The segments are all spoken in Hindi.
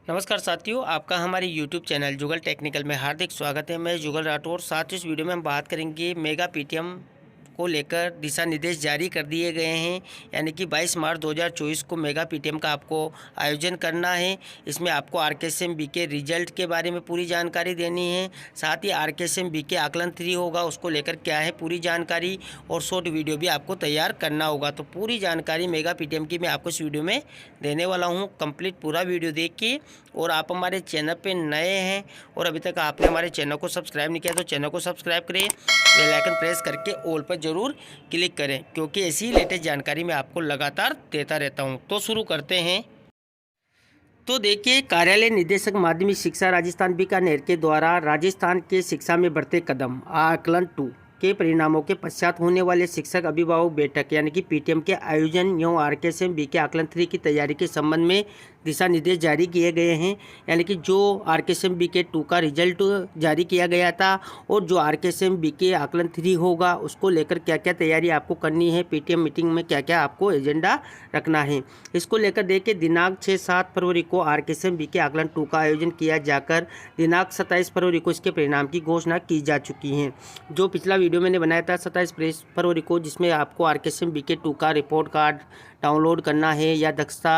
नमस्कार साथियों, आपका हमारे YouTube चैनल जुगल टेक्निकल में हार्दिक स्वागत है। मैं जुगल राठौर। साथ ही इस वीडियो में हम बात करेंगे मेगा पीटीएम को लेकर दिशा निर्देश जारी कर दिए गए हैं। यानी कि 22 मार्च 2024 को मेगा पीटीएम का आपको आयोजन करना है। इसमें आपको आरकेएसएम बीके रिजल्ट के बारे में पूरी जानकारी देनी है। साथ ही आरकेएसएम बीके आकलन 3 होगा, उसको लेकर क्या है पूरी जानकारी और शॉर्ट वीडियो भी आपको तैयार करना होगा। तो पूरी जानकारी मेगा पीटीएम की मैं आपको इस वीडियो में देने वाला हूँ। कंप्लीट पूरा वीडियो देखिए। और आप हमारे चैनल पे नए हैं और अभी तक आपने हमारे चैनल को सब्सक्राइब नहीं किया तो चैनल को सब्सक्राइब करें, बेल आइकन प्रेस करके ऑल पर ज़रूर क्लिक करें, क्योंकि ऐसी लेटेस्ट जानकारी मैं आपको लगातार देता रहता हूं। तो शुरू करते हैं। तो देखिए, कार्यालय निदेशक माध्यमिक शिक्षा राजस्थान बीकानेर के द्वारा राजस्थान के शिक्षा में बढ़ते कदम आकलन 2 के परिणामों के पश्चात होने वाले शिक्षक अभिभावक बैठक यानी कि पीटीएम के आयोजन एवं आरकेएसएम बीके आकलन 3 की तैयारी के संबंध में दिशा निर्देश जारी किए गए हैं। यानी कि जो आरकेएसएम बीके 2 का रिजल्ट जारी किया गया था और जो आरकेएसएम बीके आकलन 3 होगा उसको लेकर क्या क्या तैयारी आपको करनी है, पीटीएम मीटिंग में क्या क्या आपको एजेंडा रखना है, इसको लेकर देखिए दिनांक 6-7 फरवरी को आरकेएसएम बीके आकलन 2 का आयोजन किया जाकर दिनांक 27 फरवरी को इसके परिणाम की घोषणा की जा चुकी है। जो पिछला वीडियो मैंने बनाया था 27 फरवरी को, जिसमें आपको आरकेएसएम बीके 2 का रिपोर्ट कार्ड डाउनलोड करना है या दक्षता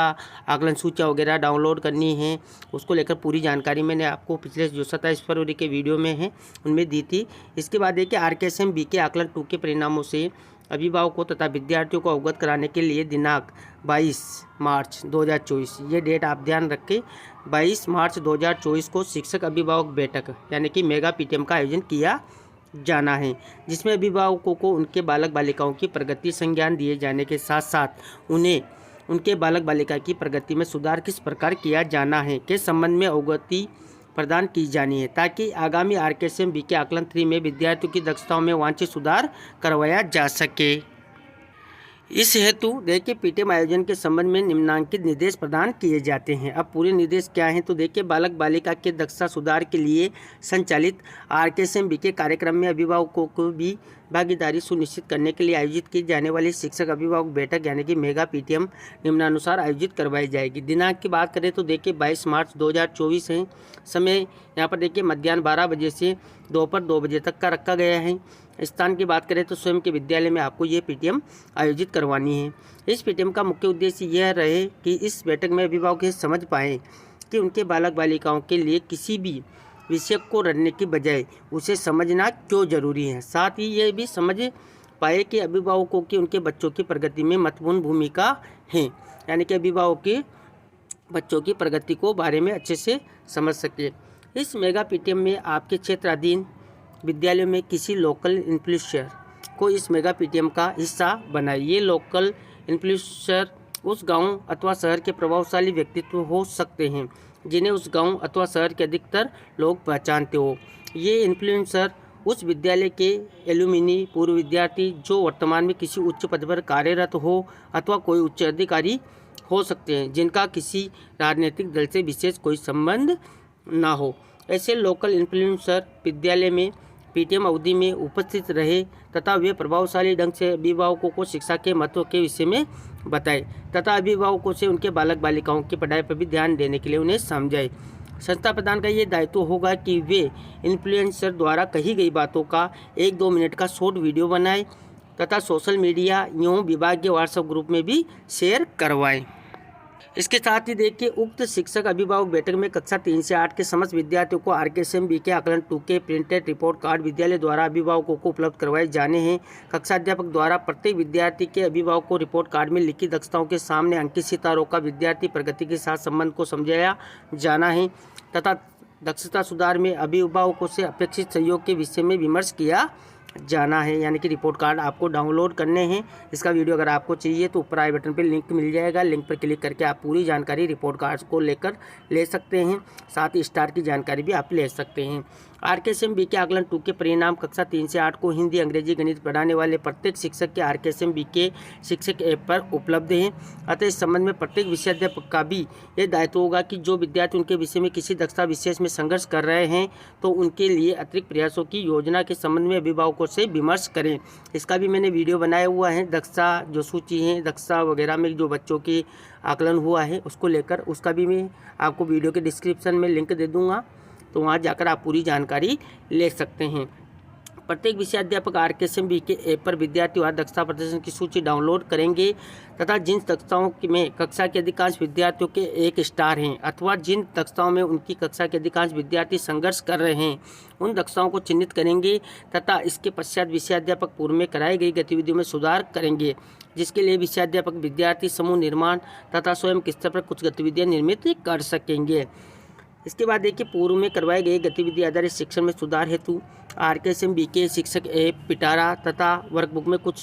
आकलन सूचियाँ वगैरह डाउनलोड करनी है, उसको लेकर पूरी जानकारी मैंने आपको पिछले जो 27 फरवरी के वीडियो में है उनमें दी थी। इसके बाद देखिए आरकेएसएम बीके आकलन 2 के परिणामों से अभिभावकों तथा विद्यार्थियों को अवगत कराने के लिए दिनांक 22 मार्च 2024, ये डेट आप ध्यान रखें, 22 मार्च 2024 को शिक्षक अभिभावक बैठक यानी कि मेगा पीटीएम का आयोजन किया जाना है, जिसमें अभिभावकों को उनके बालक बालिकाओं की प्रगति संज्ञान दिए जाने के साथ साथ उन्हें उनके बालक बालिका की प्रगति में सुधार किस प्रकार किया जाना है के संबंध में अवगति प्रदान की जानी है, ताकि आगामी आरकेएसएम बीके आकलन 3 में विद्यार्थियों की दक्षताओं में वांछित सुधार करवाया जा सके। इस हेतु देखिए पीटीएम आयोजन के संबंध में निम्नांकित निर्देश प्रदान किए जाते हैं। अब पूरे निर्देश क्या हैं तो देखिए, बालक बालिका के दक्षता सुधार के लिए संचालित आरकेएसएम बीके कार्यक्रम में अभिभावकों को भी भागीदारी सुनिश्चित करने के लिए आयोजित की जाने वाली शिक्षक अभिभावक बैठक यानी कि मेगा पीटीएम निम्नानुसार आयोजित करवाई जाएगी। दिनांक की बात करें तो देखिए 22 मार्च 2024 है। समय यहाँ पर देखिए मध्याह्न 12 बजे से दोपहर 2 बजे तक का रखा गया है। स्थान की बात करें तो स्वयं के विद्यालय में आपको ये पीटीएम आयोजित करवानी है। इस पीटीएम का मुख्य उद्देश्य यह रहे कि इस बैठक में अभिभावक ये समझ पाएँ कि उनके बालक बालिकाओं के लिए किसी भी विषय को रटने की बजाय उसे समझना क्यों जरूरी है। साथ ही ये भी समझ पाए कि अभिभावकों की उनके बच्चों की प्रगति में महत्वपूर्ण भूमिका है, यानी कि अभिभावक के बच्चों की प्रगति को बारे में अच्छे से समझ सके। इस मेगा पीटीएम में आपके क्षेत्राधीन विद्यालयों में किसी लोकल इन्फ्लुएंसर को इस मेगा पीटीएम का हिस्सा बनाए। ये लोकल इन्फ्लुएंसर उस गांव अथवा शहर के प्रभावशाली व्यक्तित्व हो सकते हैं जिन्हें उस गांव अथवा शहर के अधिकतर लोग पहचानते हो। ये इन्फ्लुएंसर उस विद्यालय के एलुमिनी, पूर्व विद्यार्थी जो वर्तमान में किसी उच्च पद पर कार्यरत हो अथवा कोई उच्च अधिकारी हो सकते हैं जिनका किसी राजनीतिक दल से विशेष कोई संबंध ना हो। ऐसे लोकल इन्फ्लुएंसर विद्यालय में पीटीएम अवधि में उपस्थित रहे तथा वे प्रभावशाली ढंग से अभिभावकों को शिक्षा के महत्व के विषय में बताए तथा अभिभावकों से उनके बालक बालिकाओं की पढ़ाई पर भी ध्यान देने के लिए उन्हें समझाए। संस्था प्रधान का ये दायित्व होगा कि वे इन्फ्लुएंसर द्वारा कही गई बातों का 1-2 मिनट का शॉर्ट वीडियो बनाए तथा सोशल मीडिया एवं विभाग के व्हाट्सएप ग्रुप में भी शेयर करवाएं। इसके साथ ही देखिए, उक्त शिक्षक अभिभावक बैठक में कक्षा 3 से 8 के समस्त विद्यार्थियों को आरकेएसएम बीके आकलन 2 के प्रिंटेड रिपोर्ट कार्ड विद्यालय द्वारा अभिभावकों को उपलब्ध करवाए जाने हैं। कक्षा अध्यापक द्वारा प्रत्येक विद्यार्थी के अभिभावक को रिपोर्ट कार्ड में लिखी दक्षताओं के सामने अंकित सितारों का विद्यार्थी प्रगति के साथ संबंध को समझाया जाना है तथा दक्षता सुधार में अभिभावकों से अपेक्षित सहयोग के विषय में विमर्श किया जाना है। यानी कि रिपोर्ट कार्ड आपको डाउनलोड करने हैं। इसका वीडियो अगर आपको चाहिए तो ऊपर आई बटन पर लिंक मिल जाएगा, लिंक पर क्लिक करके आप पूरी जानकारी रिपोर्ट कार्ड को लेकर ले सकते हैं। साथ ही स्टार की जानकारी भी आप ले सकते हैं। RKSM BK आकलन 2 के परिणाम कक्षा 3 से 8 को हिंदी, अंग्रेजी, गणित पढ़ाने वाले प्रत्येक शिक्षक के RKSM BK शिक्षक ऐप पर उपलब्ध हैं। अतः इस संबंध में प्रत्येक विषयाध्यापक का भी यह दायित्व होगा कि जो विद्यार्थी उनके विषय में किसी दक्षता विशेष में संघर्ष कर रहे हैं तो उनके लिए अतिरिक्त प्रयासों की योजना के संबंध में अभिभावकों से विमर्श करें। इसका भी मैंने वीडियो बनाया हुआ है। दक्षता जो सूची है, दक्षता वगैरह में जो बच्चों की आकलन हुआ है उसको लेकर, उसका भी मैं आपको वीडियो के डिस्क्रिप्शन में लिंक दे दूँगा, तो वहाँ जाकर आप पूरी जानकारी ले सकते हैं। प्रत्येक विषयाध्यापक RKSM BK ऐप पर विद्यार्थी और दक्षता प्रदर्शन की सूची डाउनलोड करेंगे तथा जिन दक्षताओं में कक्षा के अधिकांश विद्यार्थियों के 1 स्टार हैं अथवा जिन दक्षताओं में उनकी कक्षा के अधिकांश विद्यार्थी संघर्ष कर रहे हैं उन दक्षताओं को चिन्हित करेंगे तथा इसके पश्चात विषयाध्यापक पूर्व में कराई गई गतिविधियों में सुधार करेंगे, जिसके लिए विषयाध्यापक विद्यार्थी समूह निर्माण तथा स्वयं के स्तर पर कुछ गतिविधियाँ निर्मित कर सकेंगे। इसके बाद देखिए, पूर्व में करवाए गए गतिविधि आधारित शिक्षण में सुधार हेतु RKSM BK शिक्षक ऐप, पिटारा तथा वर्कबुक में कुछ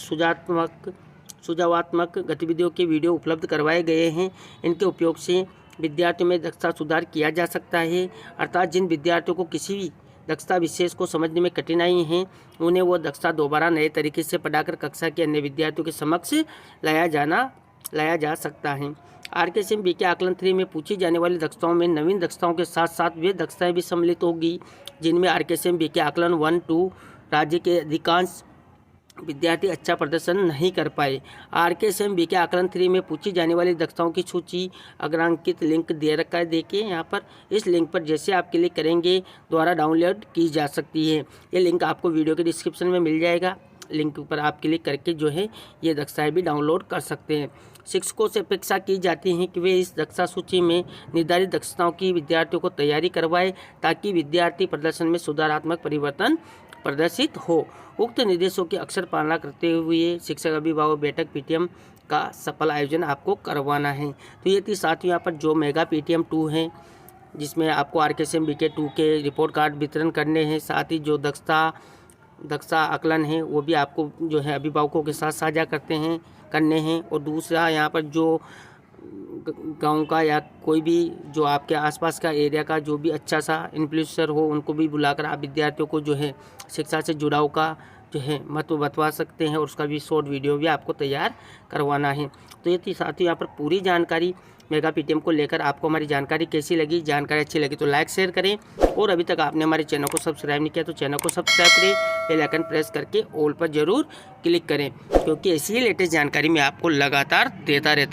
सुझावात्मक गतिविधियों के वीडियो उपलब्ध करवाए गए हैं। इनके उपयोग से विद्यार्थियों में दक्षता सुधार किया जा सकता है, अर्थात जिन विद्यार्थियों को किसी भी दक्षता विशेष को समझने में कठिनाई है उन्हें वो दक्षता दोबारा नए तरीके से पढ़ाकर कक्षा के अन्य विद्यार्थियों के समक्ष लाया जा सकता है। RKSM BK आकलन 3 में पूछी जाने वाली दक्षताओं में नवीन दक्षताओं के साथ साथ वे दक्षताएं भी सम्मिलित होगी जिनमें RKSM BK आकलन 1-2 राज्य के अधिकांश विद्यार्थी अच्छा प्रदर्शन नहीं कर पाए। RKSM BK आकलन 3 में पूछी जाने वाली दक्षताओं की सूची अग्रांकित लिंक दे रखा है। देखिए यहाँ पर, इस लिंक पर जैसे आप क्लिक करेंगे द्वारा डाउनलोड की जा सकती है। ये लिंक आपको वीडियो के डिस्क्रिप्शन में मिल जाएगा। लिंक पर आप क्लिक करके जो है ये दक्षताएं भी डाउनलोड कर सकते हैं। शिक्षकों से अपेक्षा की जाती है कि वे इस दक्षता सूची में निर्धारित दक्षताओं की विद्यार्थियों को तैयारी करवाएं ताकि विद्यार्थी प्रदर्शन में सुधारात्मक परिवर्तन प्रदर्शित हो। उक्त निर्देशों की अक्सर पालना करते हुए शिक्षक अभिभावक बैठक PTM का सफल आयोजन आपको करवाना है। तो ये थी साथियों यहाँ पर जो मेगा PTM 2 है जिसमें आपको RKSM BK 2 के रिपोर्ट कार्ड वितरण करने हैं। साथ ही जो दक्षता आकलन है वो भी आपको जो है अभिभावकों के साथ साझा करने हैं। और दूसरा यहाँ पर जो गांव का या कोई भी जो आपके आसपास का एरिया का जो भी अच्छा सा इन्फ्लुएंसर हो उनको भी बुलाकर आप विद्यार्थियों को जो है शिक्षा से जुड़ाव का जो है महत्व बतवा सकते हैं और उसका भी शॉर्ट वीडियो भी आपको तैयार करवाना है। तो ये थी साथियों यहाँ पर पूरी जानकारी मेगा PTM को लेकर। आपको हमारी जानकारी कैसी लगी? जानकारी अच्छी लगी तो लाइक शेयर करें और अभी तक आपने हमारे चैनल को सब्सक्राइब नहीं किया तो चैनल को सब्सक्राइब करें, बेल आइकन प्रेस करके ऑल पर जरूर क्लिक करें क्योंकि ऐसी ही लेटेस्ट जानकारी मैं आपको लगातार देता रहता हूँ।